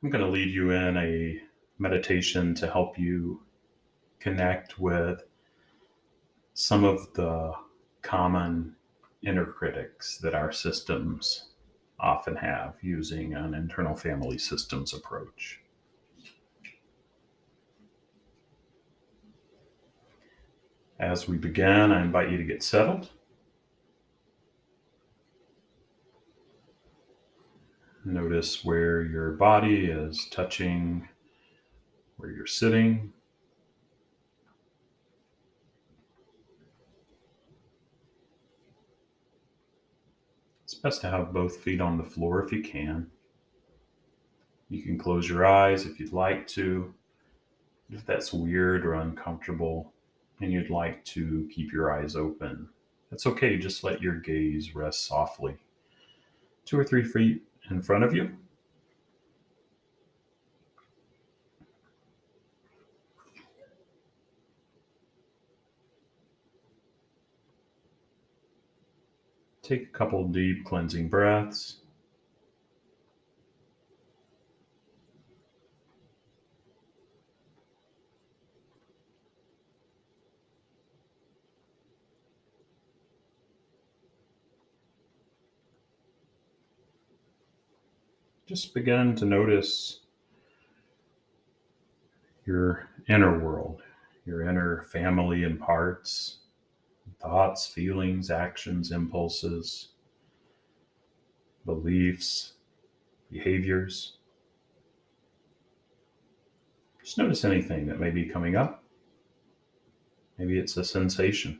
I'm going to lead you in a meditation to help you connect with some of the common inner critics that our systems often have using an internal family systems approach. As we begin, I invite you to get settled. Notice where your body is touching where you're sitting. It's best to have both feet on the floor if you can. You can close your eyes if you'd like to. If that's weird or uncomfortable and you'd like to keep your eyes open, that's okay. Just let your gaze rest softly 2 or 3 feet in front of you. Take a couple deep cleansing breaths. Just begin to notice your inner world, your inner family and parts, thoughts, feelings, actions, impulses, beliefs, behaviors. Just notice anything that may be coming up. Maybe it's a sensation.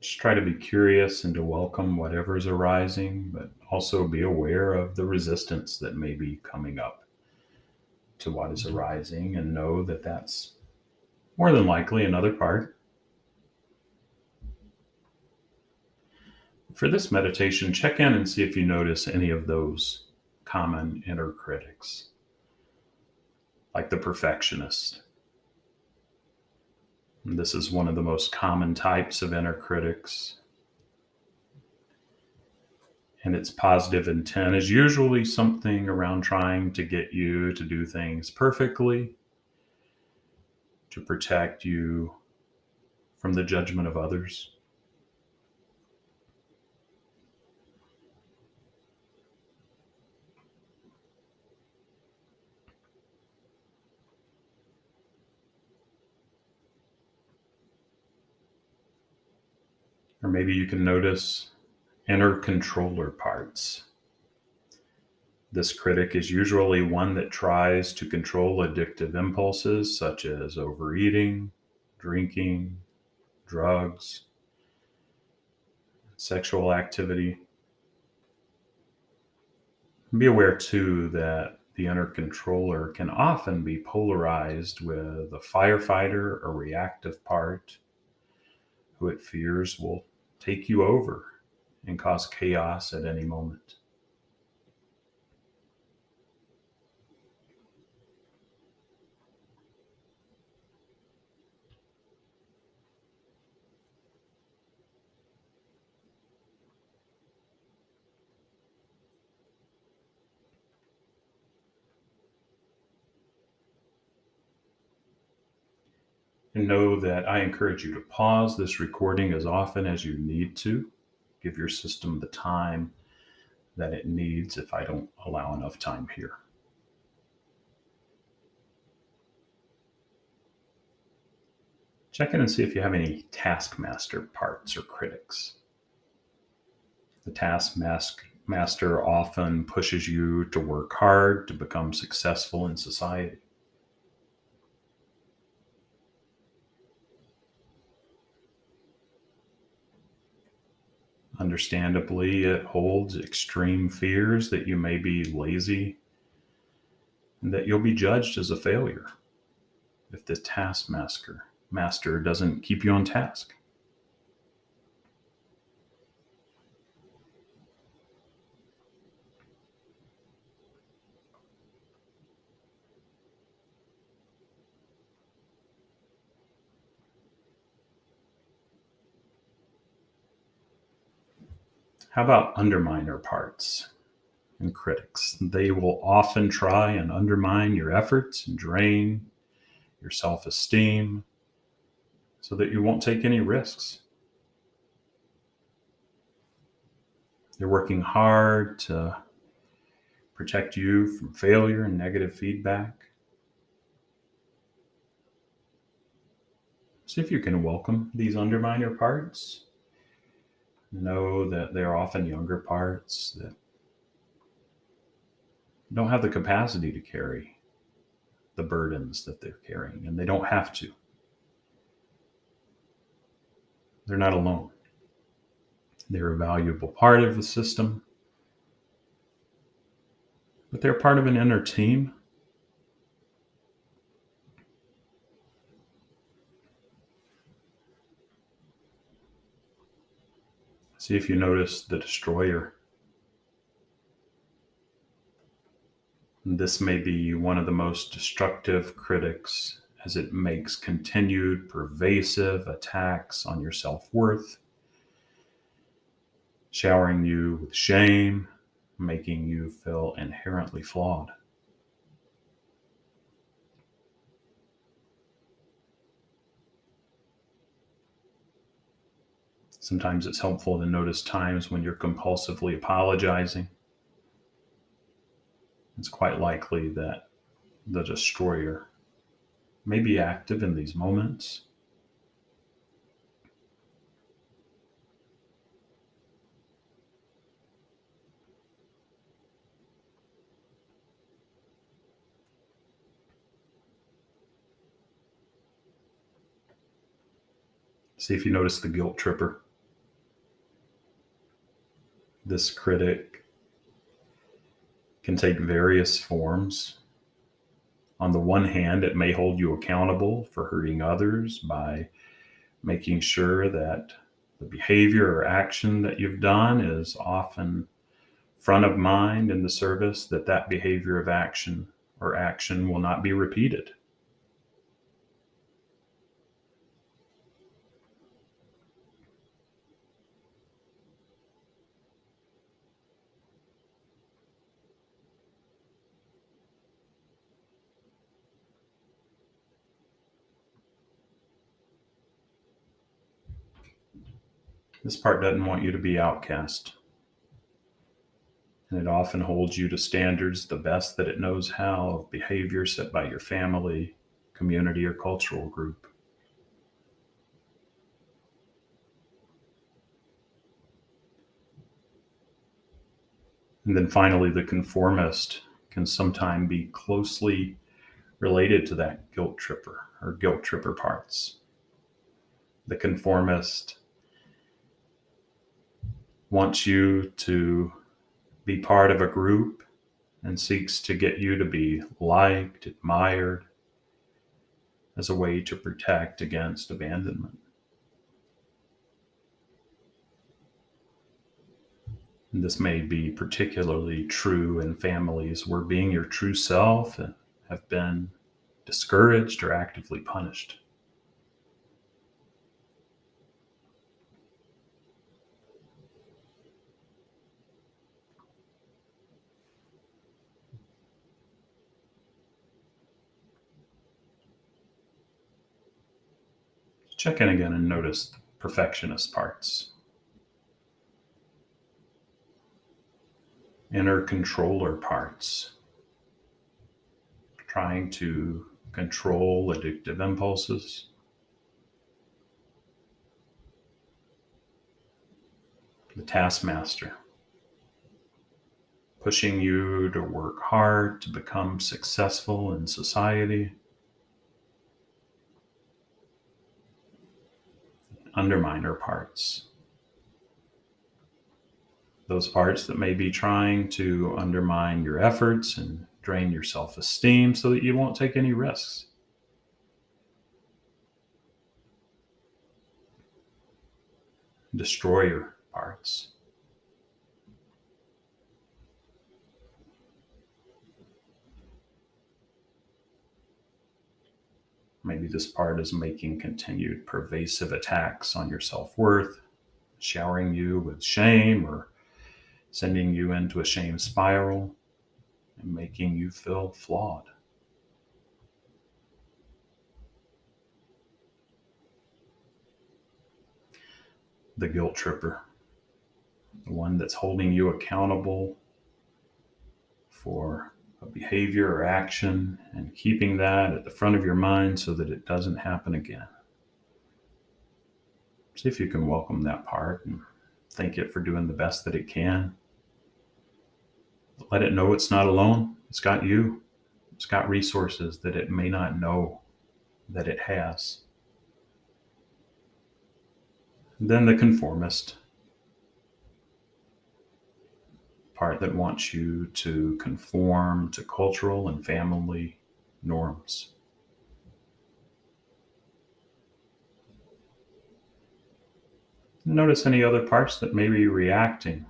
Just try to be curious and to welcome whatever's arising, but also be aware of the resistance that may be coming up to what is arising and know that that's more than likely another part. For this meditation, check in and see if you notice any of those common inner critics, like the perfectionist. And this is one of the most common types of inner critics. And its positive intent is usually something around trying to get you to do things perfectly, to protect you from the judgment of others. Or maybe you can notice inner controller parts. This critic is usually one that tries to control addictive impulses such as overeating, drinking, drugs, sexual activity. Be aware too that the inner controller can often be polarized with a firefighter or reactive part who it fears will take you over and cause chaos at any moment. And know that I encourage you to pause this recording as often as you need to. Give your system the time that it needs if I don't allow enough time here. Check in and see if you have any taskmaster parts or critics. The taskmaster often pushes you to work hard to become successful in society. Understandably, it holds extreme fears that you may be lazy and that you'll be judged as a failure if the taskmaster doesn't keep you on task. How about underminer parts and critics? They will often try and undermine your efforts and drain your self esteem so that you won't take any risks. They're working hard to protect you from failure and negative feedback. See if you can welcome these underminer parts. Know that they're often younger parts that don't have the capacity to carry the burdens that they're carrying, and they don't have to. They're not alone. They're a valuable part of the system, but they're part of an inner team. See if you notice the destroyer. This may be one of the most destructive critics as it makes continued pervasive attacks on your self worth, showering you with shame, making you feel inherently flawed. Sometimes it's helpful to notice times when you're compulsively apologizing. It's quite likely that the destroyer may be active in these moments. See if you notice the guilt tripper. This critic can take various forms. On the one hand, it may hold you accountable for hurting others by making sure that the behavior or action that you've done is often front of mind in the service, that behavior of action will not be repeated. This part doesn't want you to be outcast, and it often holds you to standards the best that it knows how of behavior set by your family, community, or cultural group. And then finally, the conformist can sometimes be closely related to that guilt tripper or guilt tripper parts. The conformist wants you to be part of a group and seeks to get you to be liked, admired, as a way to protect against abandonment. And this may be particularly true in families where being your true self have been discouraged or actively punished. Check in again and notice the perfectionist parts, inner controller parts, trying to control addictive impulses, the taskmaster, pushing you to work hard to become successful in society, underminer parts, those parts that may be trying to undermine your efforts and drain your self esteem so that you won't take any risks. Destroyer parts. Maybe this part is making continued pervasive attacks on your self worth, showering you with shame or sending you into a shame spiral and making you feel flawed. The guilt tripper, the one that's holding you accountable for a behavior or action and keeping that at the front of your mind so that it doesn't happen again. See if you can welcome that part and thank it for doing the best that it can. Let it know it's not alone. It's got you. It's got resources that it may not know that it has. And then the conformist, part that wants you to conform to cultural and family norms. Notice any other parts that may be reacting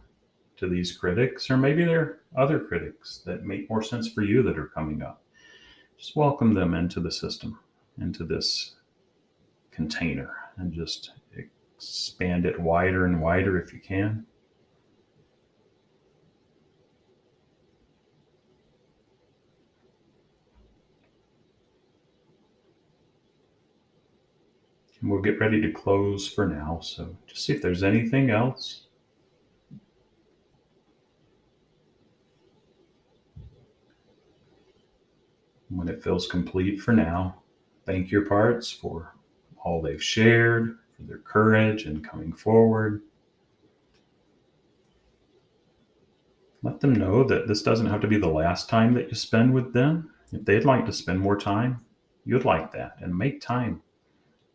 to these critics, or maybe there are other critics that make more sense for you that are coming up. Just welcome them into the system, into this container, and just expand it wider and wider if you can. And we'll get ready to close for now. So just see if there's anything else. When it feels complete for now, thank your parts for all they've shared, for their courage and coming forward. Let them know that this doesn't have to be the last time that you spend with them. If they'd like to spend more time, you'd like that, and make time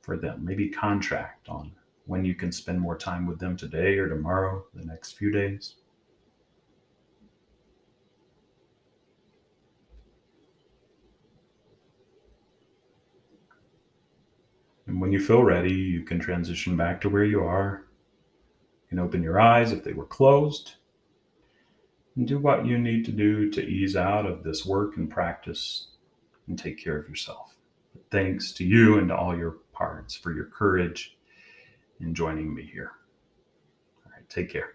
for them. Maybe contract on when you can spend more time with them today or tomorrow, the next few days. And when you feel ready, you can transition back to where you are. You can open your eyes if they were closed and do what you need to do to ease out of this work and practice and take care of yourself. But thanks to you and to all your parts for your courage in joining me here. All right, take care.